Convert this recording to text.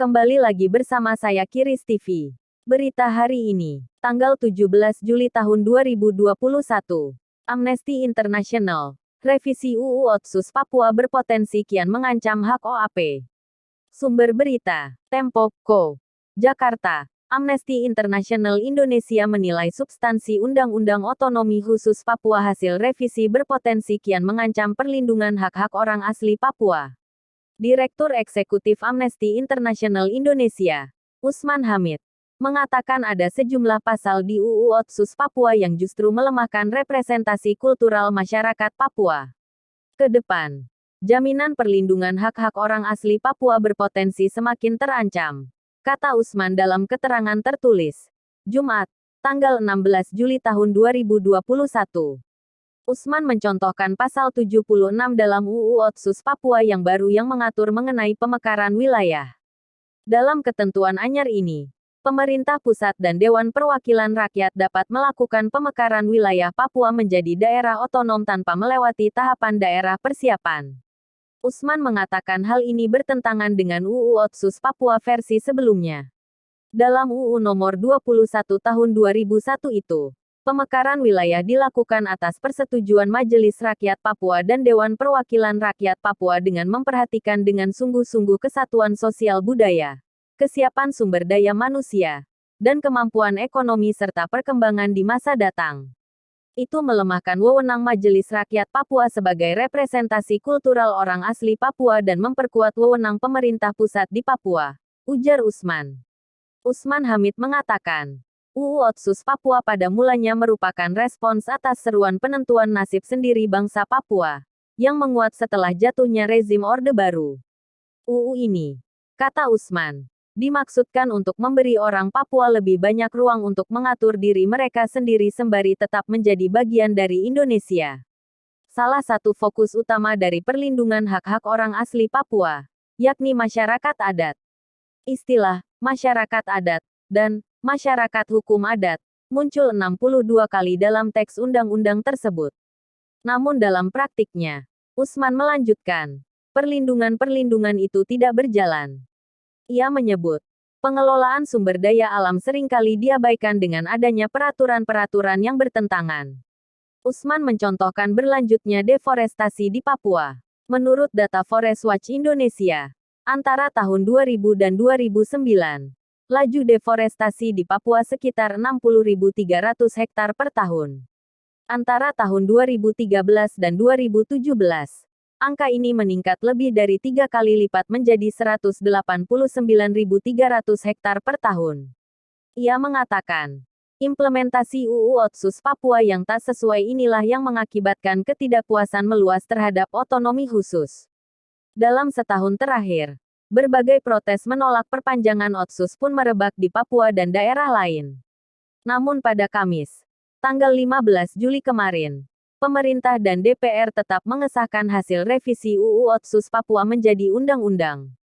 Kembali lagi bersama saya Kiris TV. Berita hari ini, tanggal 17 Juli tahun 2021. Amnesty International. Revisi UU Otsus Papua berpotensi kian mengancam hak OAP. Sumber berita, Tempo.co. Jakarta. Amnesty International Indonesia menilai substansi Undang-Undang Otonomi Khusus Papua hasil revisi berpotensi kian mengancam perlindungan hak-hak orang asli Papua. Direktur Eksekutif Amnesty International Indonesia, Usman Hamid, mengatakan ada sejumlah pasal di UU Otsus Papua yang justru melemahkan representasi kultural masyarakat Papua. Ke depan, jaminan perlindungan hak-hak orang asli Papua berpotensi semakin terancam, kata Usman dalam keterangan tertulis, Jumat, tanggal 16 Juli tahun 2021. Usman mencontohkan pasal 76 dalam UU Otsus Papua yang baru yang mengatur mengenai pemekaran wilayah. Dalam ketentuan anyar ini, pemerintah pusat dan Dewan Perwakilan Rakyat dapat melakukan pemekaran wilayah Papua menjadi daerah otonom tanpa melewati tahapan daerah persiapan. Usman mengatakan hal ini bertentangan dengan UU Otsus Papua versi sebelumnya. Dalam UU nomor 21 tahun 2001 itu, pemekaran wilayah dilakukan atas persetujuan Majelis Rakyat Papua dan Dewan Perwakilan Rakyat Papua dengan memperhatikan dengan sungguh-sungguh kesatuan sosial budaya, kesiapan sumber daya manusia, dan kemampuan ekonomi serta perkembangan di masa datang. Itu melemahkan wewenang Majelis Rakyat Papua sebagai representasi kultural orang asli Papua dan memperkuat wewenang pemerintah pusat di Papua, ujar Usman. Usman Hamid mengatakan, UU Otsus Papua pada mulanya merupakan respons atas seruan penentuan nasib sendiri bangsa Papua, yang menguat setelah jatuhnya rezim Orde Baru. UU ini, kata Usman, dimaksudkan untuk memberi orang Papua lebih banyak ruang untuk mengatur diri mereka sendiri sembari tetap menjadi bagian dari Indonesia. Salah satu fokus utama dari perlindungan hak-hak orang asli Papua, yakni masyarakat adat. Istilah masyarakat adat dan masyarakat hukum adat muncul 62 kali dalam teks undang-undang tersebut. Namun dalam praktiknya, Usman melanjutkan, perlindungan-perlindungan itu tidak berjalan. Ia menyebut, pengelolaan sumber daya alam seringkali diabaikan dengan adanya peraturan-peraturan yang bertentangan. Usman mencontohkan berlanjutnya deforestasi di Papua. Menurut data Forest Watch Indonesia, antara tahun 2000 dan 2009, laju deforestasi di Papua sekitar 60.300 hektar per tahun. Antara tahun 2013 dan 2017, angka ini meningkat lebih dari 3 kali lipat menjadi 189.300 hektar per tahun. Ia mengatakan, implementasi UU Otsus Papua yang tak sesuai inilah yang mengakibatkan ketidakpuasan meluas terhadap otonomi khusus. Dalam setahun terakhir, berbagai protes menolak perpanjangan Otsus pun merebak di Papua dan daerah lain. Namun pada Kamis, tanggal 15 Juli kemarin, pemerintah dan DPR tetap mengesahkan hasil revisi UU Otsus Papua menjadi undang-undang.